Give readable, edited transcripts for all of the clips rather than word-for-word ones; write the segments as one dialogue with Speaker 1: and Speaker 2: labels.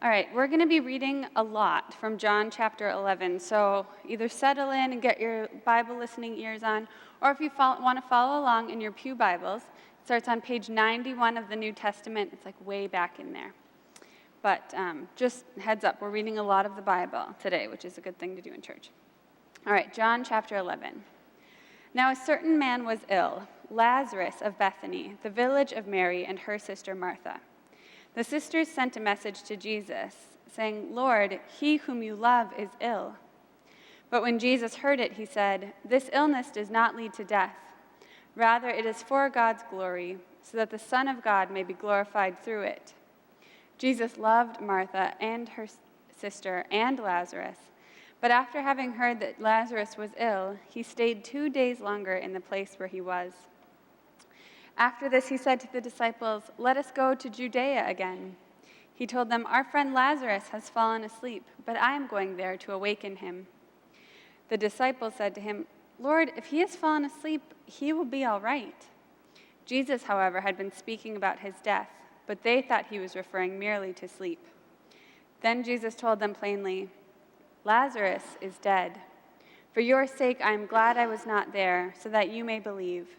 Speaker 1: All right, we're going to be reading a lot from John chapter 11, so either settle in and get your Bible listening ears on, or if you want to follow along in your pew Bibles, it starts on page 91 of the New Testament. It's like way back in there. But just heads up, we're reading a lot of the Bible today, which is a good thing to do in church. All right, John chapter 11. Now a certain man was ill, Lazarus of Bethany, the village of Mary and her sister Martha. The sisters sent a message to Jesus, saying, "Lord, he whom you love is ill." But when Jesus heard it, he said, "This illness does not lead to death. Rather, it is for God's glory, so that the Son of God may be glorified through it." Jesus loved Martha and her sister and Lazarus, but after having heard that Lazarus was ill, he stayed 2 days longer in the place where he was. After this, he said to the disciples, "Let us go to Judea again." He told them, "Our friend Lazarus has fallen asleep, but I am going there to awaken him." The disciples said to him, "Lord, if he has fallen asleep, he will be all right." Jesus, however, had been speaking about his death, but they thought he was referring merely to sleep. Then Jesus told them plainly, "Lazarus is dead. For your sake I am glad I was not there, so that you may believe.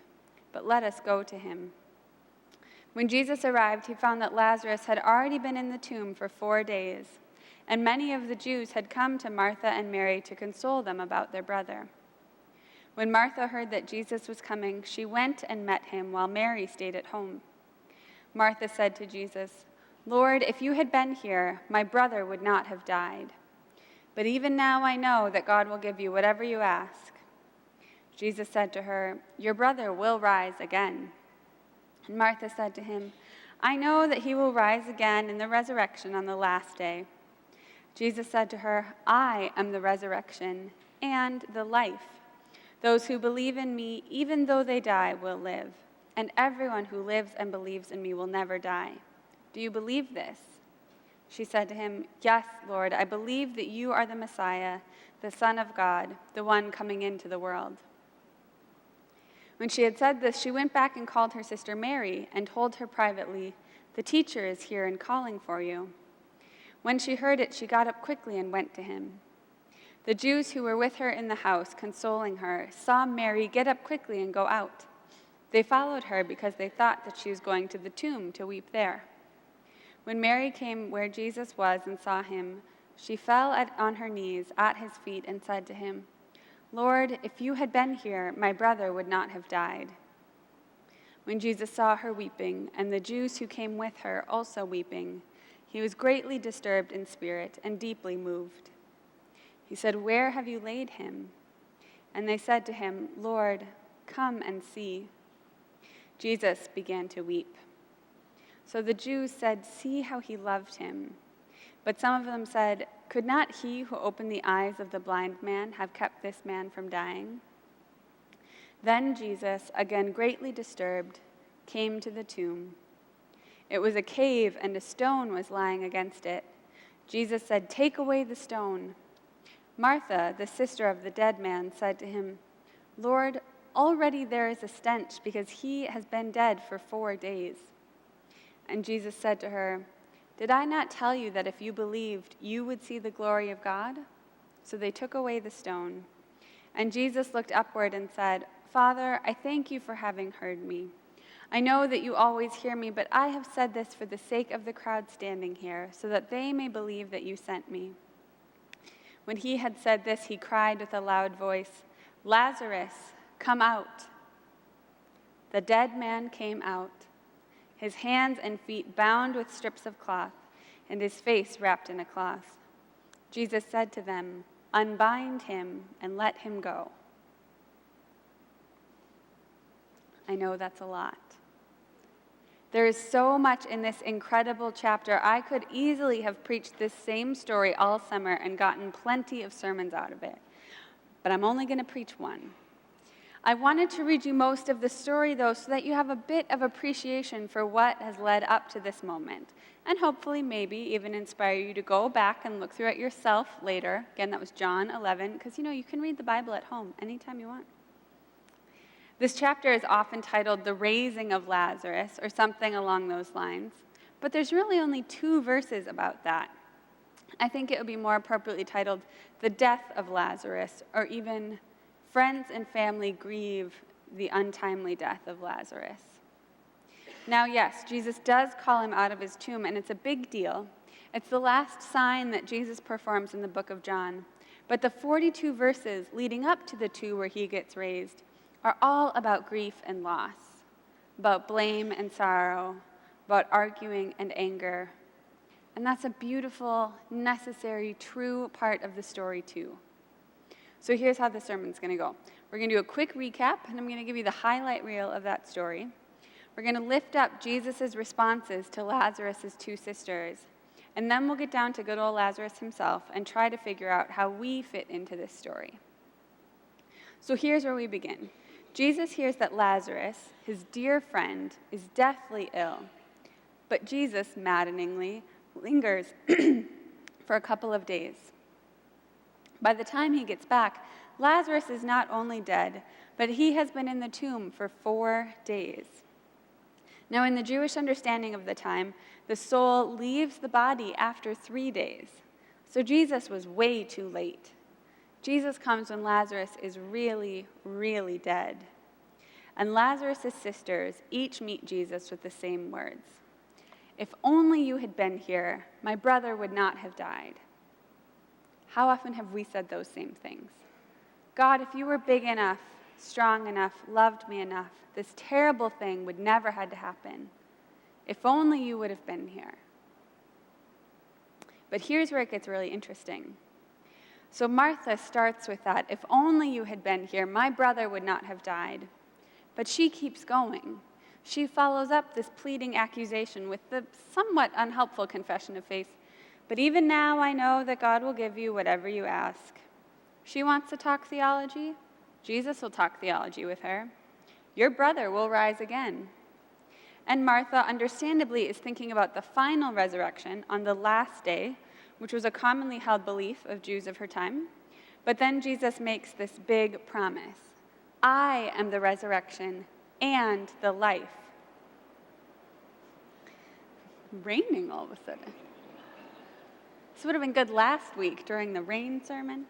Speaker 1: But let us go to him." When Jesus arrived, he found that Lazarus had already been in the tomb for 4 days, and many of the Jews had come to Martha and Mary to console them about their brother. When Martha heard that Jesus was coming, she went and met him while Mary stayed at home. Martha said to Jesus, "Lord, if you had been here, my brother would not have died. But even now I know that God will give you whatever you ask." Jesus said to her, "Your brother will rise again." And Martha said to him, "I know that he will rise again in the resurrection on the last day." Jesus said to her, "I am the resurrection and the life. Those who believe in me, even though they die, will live. And everyone who lives and believes in me will never die. Do you believe this?" She said to him, "Yes, Lord, I believe that you are the Messiah, the Son of God, the one coming into the world." When she had said this, she went back and called her sister Mary and told her privately, "The teacher is here and calling for you." When she heard it, she got up quickly and went to him. The Jews who were with her in the house, consoling her, saw Mary get up quickly and go out. They followed her because they thought that she was going to the tomb to weep there. When Mary came where Jesus was and saw him, she fell on her knees at his feet and said to him, "Lord, if you had been here, my brother would not have died." When Jesus saw her weeping, and the Jews who came with her also weeping, he was greatly disturbed in spirit and deeply moved. He said, "Where have you laid him?" And they said to him, "Lord, come and see." Jesus began to weep. So the Jews said, "See how he loved him." But some of them said, "Could not he who opened the eyes of the blind man have kept this man from dying?" Then Jesus, again greatly disturbed, came to the tomb. It was a cave, and a stone was lying against it. Jesus said, "Take away the stone." Martha, the sister of the dead man, said to him, "Lord, already there is a stench because he has been dead for 4 days." And Jesus said to her, "Did I not tell you that if you believed, you would see the glory of God?" So they took away the stone. And Jesus looked upward and said, "Father, I thank you for having heard me. I know that you always hear me, but I have said this for the sake of the crowd standing here, so that they may believe that you sent me." When he had said this, he cried with a loud voice, "Lazarus, come out." The dead man came out, his hands and feet bound with strips of cloth, and his face wrapped in a cloth. Jesus said to them, "Unbind him and let him go." I know that's a lot. There is so much in this incredible chapter. I could easily have preached this same story all summer and gotten plenty of sermons out of it, but I'm only going to preach one. I wanted to read you most of the story, though, so that you have a bit of appreciation for what has led up to this moment, and hopefully maybe even inspire you to go back and look through it yourself later. Again, that was John 11, because you can read the Bible at home anytime you want. This chapter is often titled "The Raising of Lazarus," or something along those lines, but there's really only 2 verses about that. I think it would be more appropriately titled The Death of Lazarus, or even Friends and Family Grieve the Untimely Death of Lazarus. Now, yes, Jesus does call him out of his tomb, and it's a big deal. It's the last sign that Jesus performs in the book of John. But the 42 verses leading up to the two where he gets raised are all about grief and loss, about blame and sorrow, about arguing and anger. And that's a beautiful, necessary, true part of the story, too. So here's how the sermon's going to go. We're going to do a quick recap, and I'm going to give you the highlight reel of that story. We're going to lift up Jesus' responses to Lazarus' two sisters, and then we'll get down to good old Lazarus himself and try to figure out how we fit into this story. So here's where we begin. Jesus hears that Lazarus, his dear friend, is deathly ill, but Jesus, maddeningly, lingers for a couple of days. By the time he gets back, Lazarus is not only dead, but he has been in the tomb for 4 days. Now, in the Jewish understanding of the time, the soul leaves the body after 3 days. So Jesus was way too late. Jesus comes when Lazarus is really, really dead. And Lazarus' sisters each meet Jesus with the same words. If only you had been here, my brother would not have died. How often have we said those same things? God, if you were big enough, strong enough, loved me enough, this terrible thing would never had to happen. If only you would have been here. But here's where it gets really interesting. So Martha starts with that, if only you had been here, my brother would not have died. But she keeps going. She follows up this pleading accusation with the somewhat unhelpful confession of faith. But even now I know that God will give you whatever you ask. She wants to talk theology. Jesus will talk theology with her. Your brother will rise again. And Martha, understandably, is thinking about the final resurrection on the last day, which was a commonly held belief of Jews of her time. But then Jesus makes this big promise. I am the resurrection and the life. Raining all of a sudden. This would have been good last week during the rain sermon.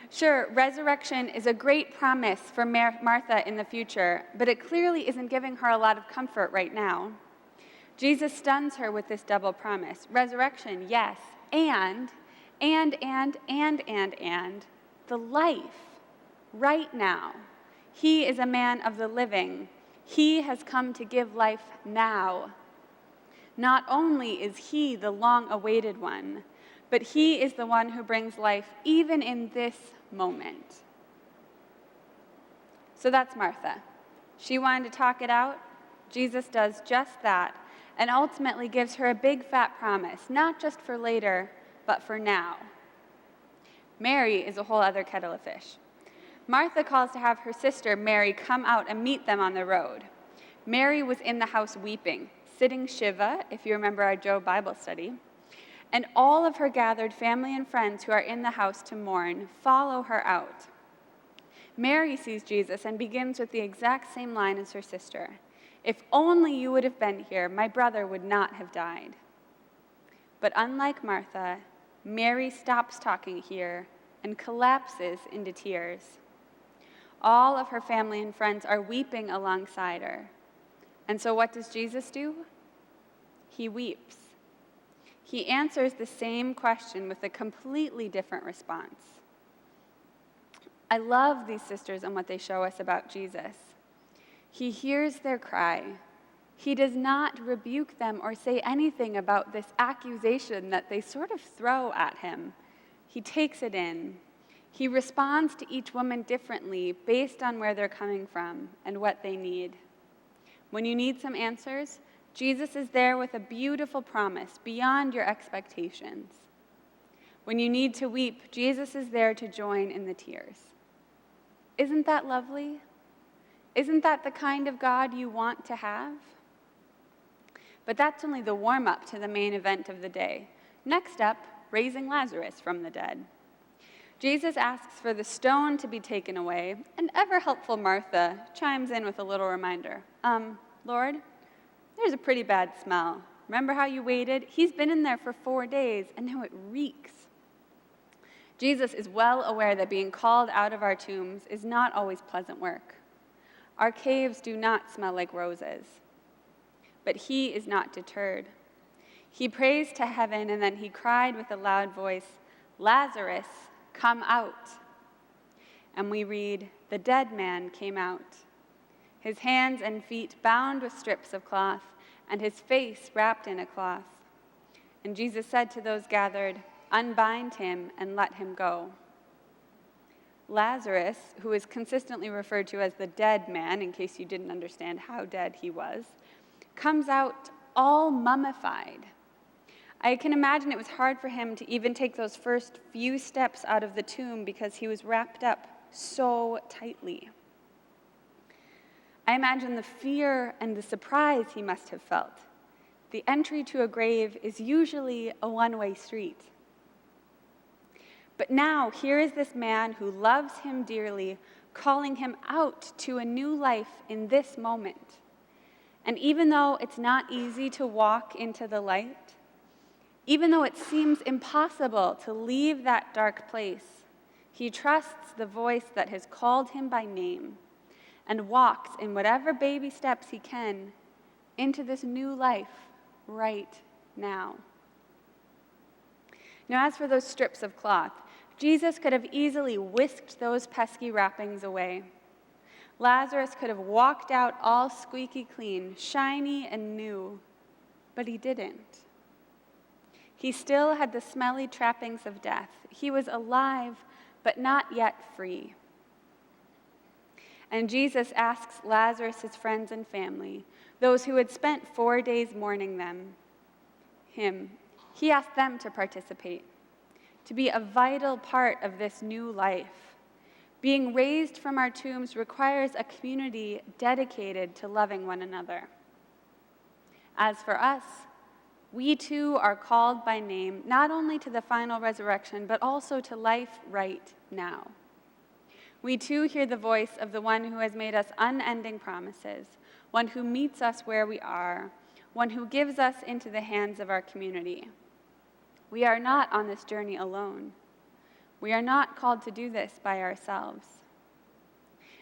Speaker 1: Sure, resurrection is a great promise for Martha in the future, but it clearly isn't giving her a lot of comfort right now. Jesus stuns her with this double promise. Resurrection, yes, and the life, right now. He is a man of the living. He has come to give life now. Not only is he the long-awaited one, but he is the one who brings life even in this moment. So that's Martha. She wanted to talk it out. Jesus does just that and ultimately gives her a big fat promise, not just for later, but for now. Mary is a whole other kettle of fish. Martha calls to have her sister Mary come out and meet them on the road. Mary was in the house weeping, sitting Shiva, if you remember our Joe Bible study, and all of her gathered family and friends who are in the house to mourn follow her out. Mary sees Jesus and begins with the exact same line as her sister. If only you would have been here, my brother would not have died. But unlike Martha, Mary stops talking here and collapses into tears. All of her family and friends are weeping alongside her. And so what does Jesus do? He weeps. He answers the same question with a completely different response. I love these sisters and what they show us about Jesus. He hears their cry. He does not rebuke them or say anything about this accusation that they sort of throw at him. He takes it in. He responds to each woman differently based on where they're coming from and what they need. When you need some answers, Jesus is there with a beautiful promise beyond your expectations. When you need to weep, Jesus is there to join in the tears. Isn't that lovely? Isn't that the kind of God you want to have? But that's only the warm-up to the main event of the day. Next up, raising Lazarus from the dead. Jesus asks for the stone to be taken away, and ever-helpful Martha chimes in with a little reminder. Lord, there's a pretty bad smell. Remember how you waited? He's been in there for 4 days, and now it reeks. Jesus is well aware that being called out of our tombs is not always pleasant work. Our caves do not smell like roses. But he is not deterred. He prays to heaven, and then he cried with a loud voice, "Lazarus, come out." And we read, "The dead man came out, his hands and feet bound with strips of cloth, and his face wrapped in a cloth." And Jesus said to those gathered, "Unbind him and let him go." Lazarus, who is consistently referred to as the dead man, in case you didn't understand how dead he was, comes out all mummified. I can imagine it was hard for him to even take those first few steps out of the tomb because he was wrapped up so tightly. I imagine the fear and the surprise he must have felt. The entry to a grave is usually a one-way street. But now, here is this man who loves him dearly, calling him out to a new life in this moment. And even though it's not easy to walk into the light, even though it seems impossible to leave that dark place, he trusts the voice that has called him by name and walks in whatever baby steps he can into this new life right now. Now, as for those strips of cloth, Jesus could have easily whisked those pesky wrappings away. Lazarus could have walked out all squeaky clean, shiny and new, but he didn't. He still had the smelly trappings of death. He was alive, but not yet free. And Jesus asks Lazarus, his friends and family, those who had spent 4 days mourning him, he asked them to participate, to be a vital part of this new life. Being raised from our tombs requires a community dedicated to loving one another. As for us, we too are called by name, not only to the final resurrection, but also to life right now. We too hear the voice of the one who has made us unending promises, one who meets us where we are, one who gives us into the hands of our community. We are not on this journey alone. We are not called to do this by ourselves.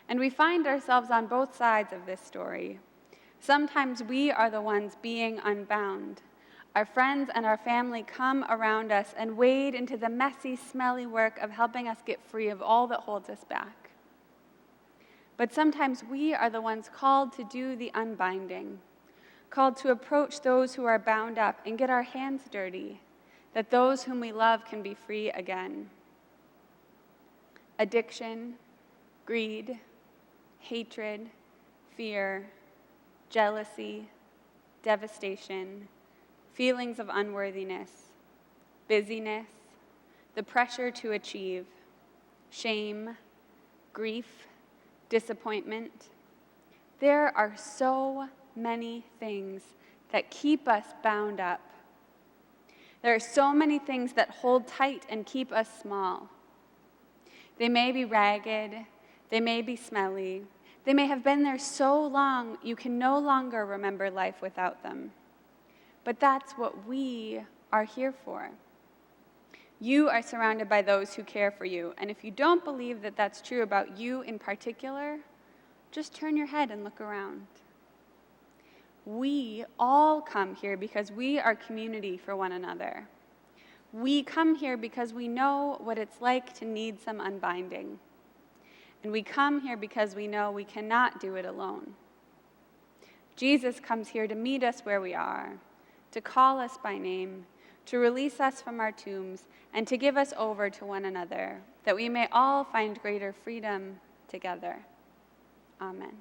Speaker 1: And we find ourselves on both sides of this story. Sometimes we are the ones being unbound. Our friends and our family come around us and wade into the messy, smelly work of helping us get free of all that holds us back. But sometimes we are the ones called to do the unbinding, called to approach those who are bound up and get our hands dirty, that those whom we love can be free again. Addiction, greed, hatred, fear, jealousy, devastation, feelings of unworthiness, busyness, the pressure to achieve, shame, grief, disappointment. There are so many things that keep us bound up. There are so many things that hold tight and keep us small. They may be ragged, they may be smelly, they may have been there so long you can no longer remember life without them. But that's what we are here for. You are surrounded by those who care for you, and if you don't believe that that's true about you in particular, just turn your head and look around. We all come here because we are community for one another. We come here because we know what it's like to need some unbinding. And we come here because we know we cannot do it alone. Jesus comes here to meet us where we are, to call us by name, to release us from our tombs, and to give us over to one another, that we may all find greater freedom together. Amen.